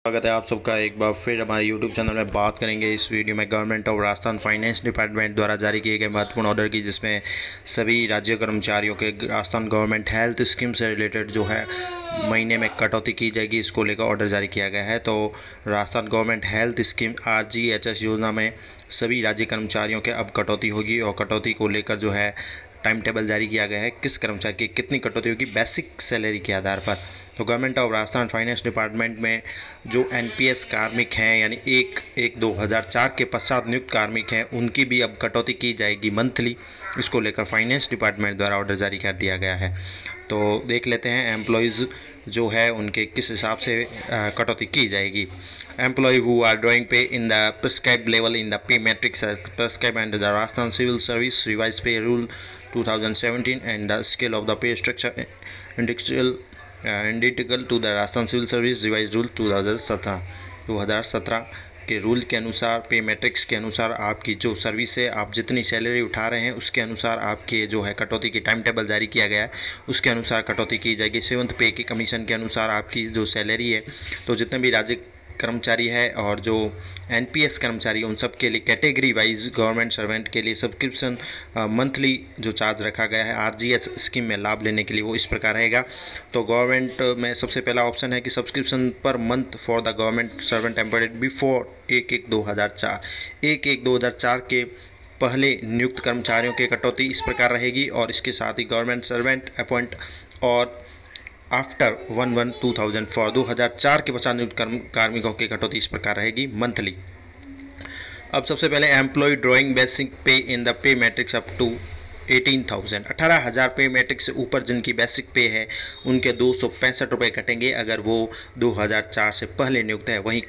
स्वागत है आप सबका एक बार फिर हमारे YouTube चैनल में। बात करेंगे इस वीडियो में government of Rajasthan finance department द्वारा जारी किए गए महत्वपूर्ण ऑर्डर की, जिसमें सभी राज्य कर्मचारियों के राजस्थान गवर्नमेंट हेल्थ स्कीम से रिलेटेड जो है महीने में कटौती की जाएगी, इसको लेकर ऑर्डर जारी किया गया है। तो Rajasthan government health scheme RGHS योजना में सभी राज्य कर्मचारियों के अब कटौती होगी और कटौती को लेकर जो है टाइम टेबल जारी किया गया है। किस कर्मचारी की कितनी कटौती होगी बेसिक सैलरी के आधार पर। तो government of Rajasthan finance department में जो NPS कार्मिक हैं, यानी 1/1/2004 के पश्चात नियुक्त कार्मिक हैं, उनकी भी अब कटौती की जाएगी मंथली। इसको लेकर फाइनेंस डिपार्टमेंट द्वारा ऑर्डर जारी कर दिया गया है। तो देख लेते हैं एम्प्लॉयज़ जो है उनके किस हिसाब से कटौती की जाएगी। Employ who are drawing pay in the prescribed level in the pay matrix prescribed under the Rajasthan civil service revise pay rule 2017 and the scale of the pay structure identical to the Rajasthan civil service revise rule 2017 के rule के अनुसार, पे matrix के अनुसार आपकी जो service है, आप जितनी सैलरी उठा रहे हैं उसके अनुसार आपके जो है कटौती की टाइम टेबल जारी किया गया है, उसके अनुसार कटौती की जाएगी। 7th पे की कमीशन के अनुसार आपकी जो सैलरी है, तो जितने भी राज्य कर्मचारी है और जो NPS कर्मचारी उन सब के लिए कैटेगरी वाइज गवर्नमेंट सर्वेंट के लिए सब्सक्रिप्शन मंथली जो चार्ज रखा गया है RGS स्कीम में लाभ लेने के लिए, वो इस प्रकार रहेगा। तो गवर्नमेंट में सबसे पहला ऑप्शन है कि subscription per month for the government servant employed before 1/1/2004 1/1/2004 के पहले नियुक्त कर्मचारियों की कटौती इस प्रकार रहेगी। और इसके साथ ही गवर्नमेंट सर्वेंट अपॉइंट और आफ्टर 1/1/2004 2004 के पश्चात नियुक्त कार्मिकों की कटौती इस प्रकार रहेगी मंथली। अब सबसे पहले employ drawing basic pay in the pay matrix up to 18,000 pay matrix से ऊपर जिनकी बेसिक पे है उनके 265 रुपये कटेंगे अगर वो 2004 से पहले नियुक्त है। वहीं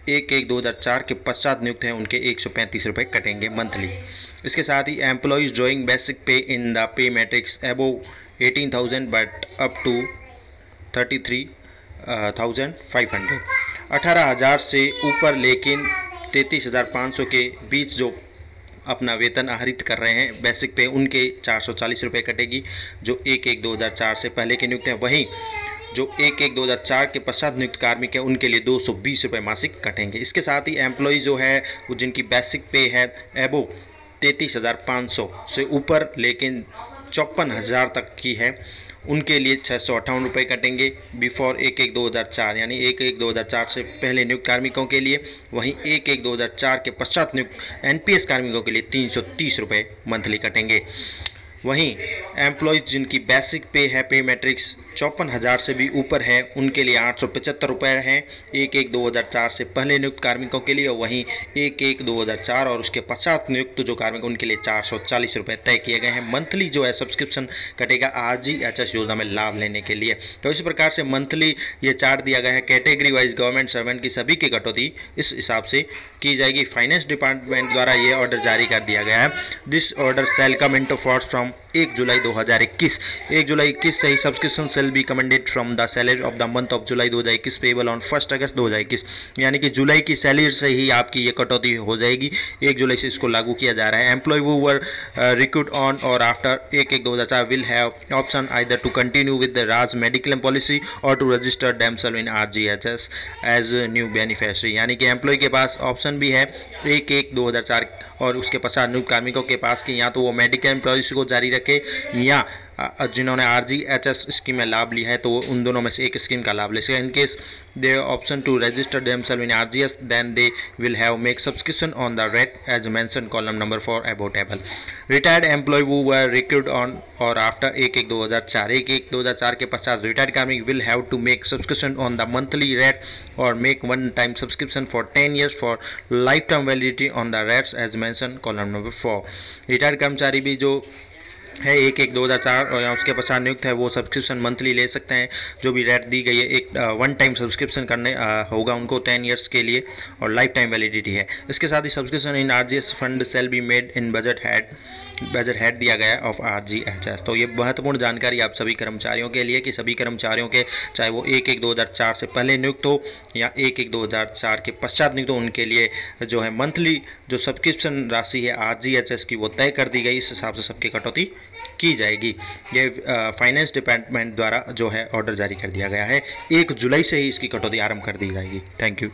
1/1/2004 के पश्चात नियुक्त हैं उनके 135 रुपये कटेंगे मंथली। इसके साथ ही employees drawing basic pay in the pay matrix above 18,000 but up to 33,500 18,000 से ऊपर लेकिन 33,500 के बीच जो अपना वेतन आहरित कर रहे हैं बेसिक पे, उनके 440 रुपये कटेगी जो 1/1/2004 से पहले के नियुक्त हैं। वहीं जो 1/1/2004 के पश्चात नियुक्त कार्मिक है उनके लिए 220 रुपये मासिक कटेंगे। इसके साथ ही एम्प्लॉय जो है वो जिनकी बेसिक पे है एबो 33,500 से ऊपर लेकिन 54,000 तक की है, उनके लिए 658 रुपये कटेंगे बिफोर 1/1/2004, यानी 1/1/2004 से पहले नियुक्त कार्मिकों के लिए। वहीं 1/1/2004 के पश्चात नियुक्त NPS कार्मिकों के लिए 330 रुपये मंथली कटेंगे। वहीं एम्प्लॉयज़ जिनकी बेसिक पे है पे मैट्रिक्स 54,000 से भी ऊपर है उनके लिए 875 रुपये हैं 1/1/2004 से पहले नियुक्त कार्मिकों के लिए। वहीं 1/1/2004 और उसके पश्चात नियुक्त जो कार्मिक उनके लिए 440 रुपये तय किए गए हैं मंथली जो है सब्सक्रिप्शन कटेगा RGHS योजना में लाभ लेने के लिए। तो इस प्रकार से मंथली ये चार्ट दिया गया है। कैटेगरी वाइज गवर्नमेंट सर्वेंट की सभी की कटौती इस हिसाब से की जाएगी। फाइनेंस डिपार्टमेंट द्वारा ये ऑर्डर जारी कर दिया गया है। This order shall come into force from 1 July 2021 1 जुलाई 21 से ही subscription shall be commended from the salary of the month of July 2021 payable on 1 August 2021, यानी कि जुलाई की सैलरी से ही आपकी ये कटौती हो जाएगी। 1 जुलाई से इसको लागू किया जा रहा है। Employee who were recruit on और after 1/1/2004 will have option either to continue with the Raj mediclaim policy और to register themselves in RGHS as new beneficiary, यानी कि एम्प्लॉय के पास ऑप्शन भी है 1/1/2004 और उसके पश्चात नियुक्त कार्मिकों के पास कि या तो वो मेडिक्लेम पॉलिसी को जारी रखे या जिन्होंने RGHS स्कीम में लाभ लिया है तो वो उन दोनों में से एक स्कीम का लाभ ले सके। In case they option to register themselves in RGS then they will have make subscription on the rate as mention column number 4 above table. Retired employee who were recruit on और after 1/1/2004 1/1/2004 के पश्चात retired कार्मिक will have to make subscription on the monthly rate और make one time subscription for 10 years for life time validity on the rates as mention column number 4। Retired कर्मचारी भी जो है 1/1/2004 और या उसके पश्चात नियुक्त है वो सब्सक्रिप्शन मंथली ले सकते हैं। जो भी रेट दी गई है एक वन टाइम सब्सक्रिप्शन करने होगा उनको 10 years के लिए और लाइफ टाइम वैलिडिटी है। इसके साथ ही subscription in RGS fund shall be made in budget head दिया गया है ऑफ RGHS। तो ये महत्वपूर्ण जानकारी आप सभी कर्मचारियों के लिए कि सभी कर्मचारियों के चाहे वो 1/1/2004 से पहले नियुक्त हो या 1/1/2004 के पश्चात नियुक्त हो, उनके लिए जो है मंथली जो सब्सक्रिप्शन राशि है RGHS की वो तय कर दी गई। इस हिसाब से सबकी कटौती की जाएगी। ये फाइनेंस डिपार्टमेंट द्वारा जो है ऑर्डर जारी कर दिया गया है। 1 जुलाई से ही इसकी कटौती आरंभ कर दी जाएगी। Thank you.